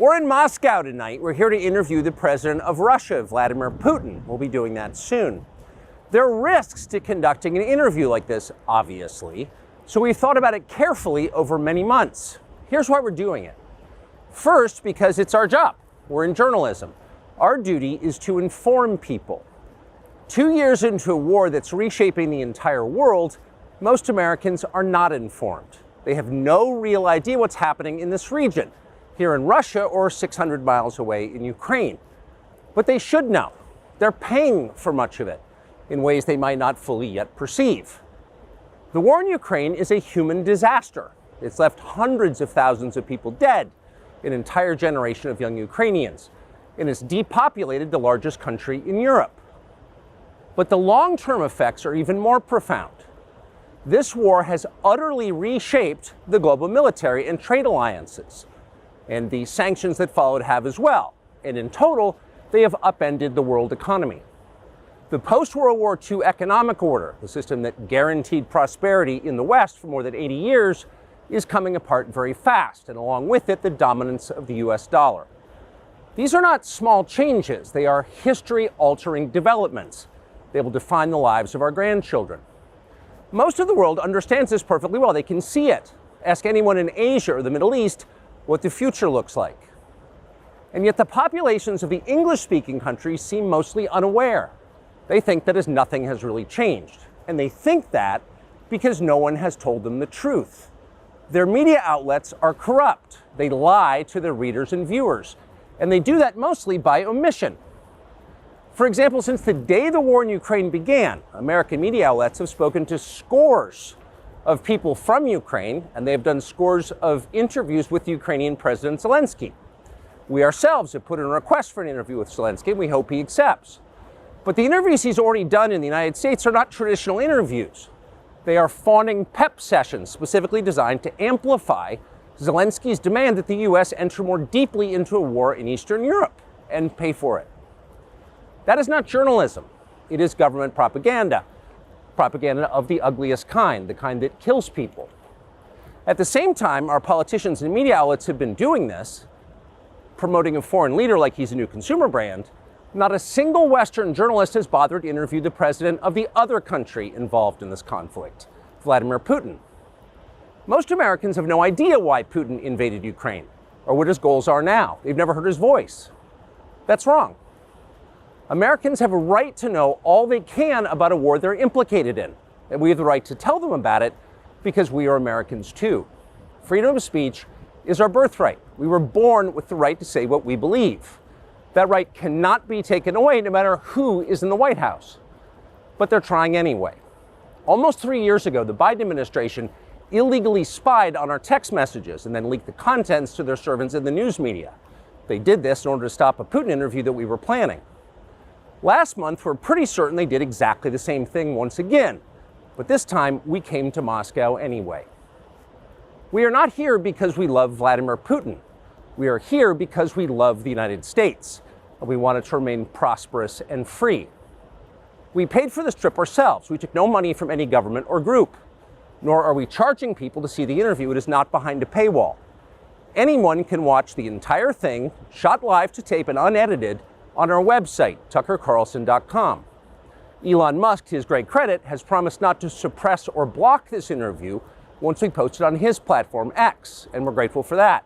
We're in Moscow tonight. We're here to interview the president of Russia, Vladimir Putin. We'll be doing that soon. There are risks to conducting an interview like this, obviously, so we've thought about it carefully over many months. Here's why we're doing it. First, because it's our job. We're in journalism. Our duty is to inform people. 2 years into a war that's reshaping the entire world, most Americans are not informed. They have no real idea what's happening in this region, here in Russia or 600 miles away in Ukraine. But they should know. They're paying for much of it in ways they might not fully yet perceive. The war in Ukraine is a human disaster. It's left hundreds of thousands of people dead, an entire generation of young Ukrainians, and it's depopulated the largest country in Europe. But the long-term effects are even more profound. This war has utterly reshaped the global military and trade alliances, and the sanctions that followed have as well. And in total, they have upended the world economy. The post-World War II economic order, the system that guaranteed prosperity in the West for more than 80 years, is coming apart very fast, and along with it, the dominance of the US dollar. These are not small changes. They are history-altering developments. They will define the lives of our grandchildren. Most of the world understands this perfectly well. They can see it. Ask anyone in Asia or the Middle East what the future looks like. And yet the populations of the English-speaking countries seem mostly unaware. They think that as nothing has really changed. And they think that because no one has told them the truth. Their media outlets are corrupt. They lie to their readers and viewers. And they do that mostly by omission. For example, since the day the war in Ukraine began, American media outlets have spoken to scores of people from Ukraine, and they have done scores of interviews with Ukrainian President Zelensky. We ourselves have put in a request for an interview with Zelensky, and we hope he accepts. But the interviews he's already done in the United States are not traditional interviews. They are fawning pep sessions specifically designed to amplify Zelensky's demand that the U.S. enter more deeply into a war in Eastern Europe and pay for it. That is not journalism. It is government propaganda. Propaganda of the ugliest kind, the kind that kills people. At the same time, our politicians and media outlets have been doing this, promoting a foreign leader like he's a new consumer brand. Not a single Western journalist has bothered to interview the president of the other country involved in this conflict, Vladimir Putin. Most Americans have no idea why Putin invaded Ukraine or what his goals are now. They've never heard his voice. That's wrong. Americans have a right to know all they can about a war they're implicated in, and we have the right to tell them about it because we are Americans too. Freedom of speech is our birthright. We were born with the right to say what we believe. That right cannot be taken away no matter who is in the White House. But they're trying anyway. Almost 3 years ago, the Biden administration illegally spied on our text messages and then leaked the contents to their servants in the news media. They did this in order to stop a Putin interview that we were planning. Last month, we're pretty certain they did exactly the same thing once again. But this time, we came to Moscow anyway. We are not here because we love Vladimir Putin. We are here because we love the United States, and we want it to remain prosperous and free. We paid for this trip ourselves. We took no money from any government or group, nor are we charging people to see the interview. It is not behind a paywall. Anyone can watch the entire thing, shot live to tape and unedited, on our website, tuckercarlson.com. Elon Musk, to his great credit, has promised not to suppress or block this interview once we post it on his platform, X, and we're grateful for that.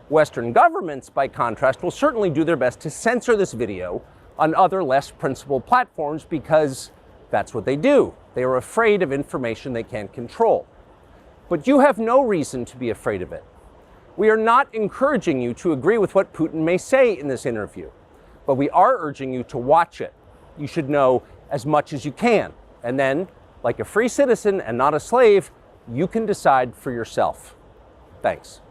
Western governments, by contrast, will certainly do their best to censor this video on other less principled platforms because that's what they do. They are afraid of information they can't control. But you have no reason to be afraid of it. We are not encouraging you to agree with what Putin may say in this interview, but we are urging you to watch it. You should know as much as you can. And then, like a free citizen and not a slave, you can decide for yourself. Thanks.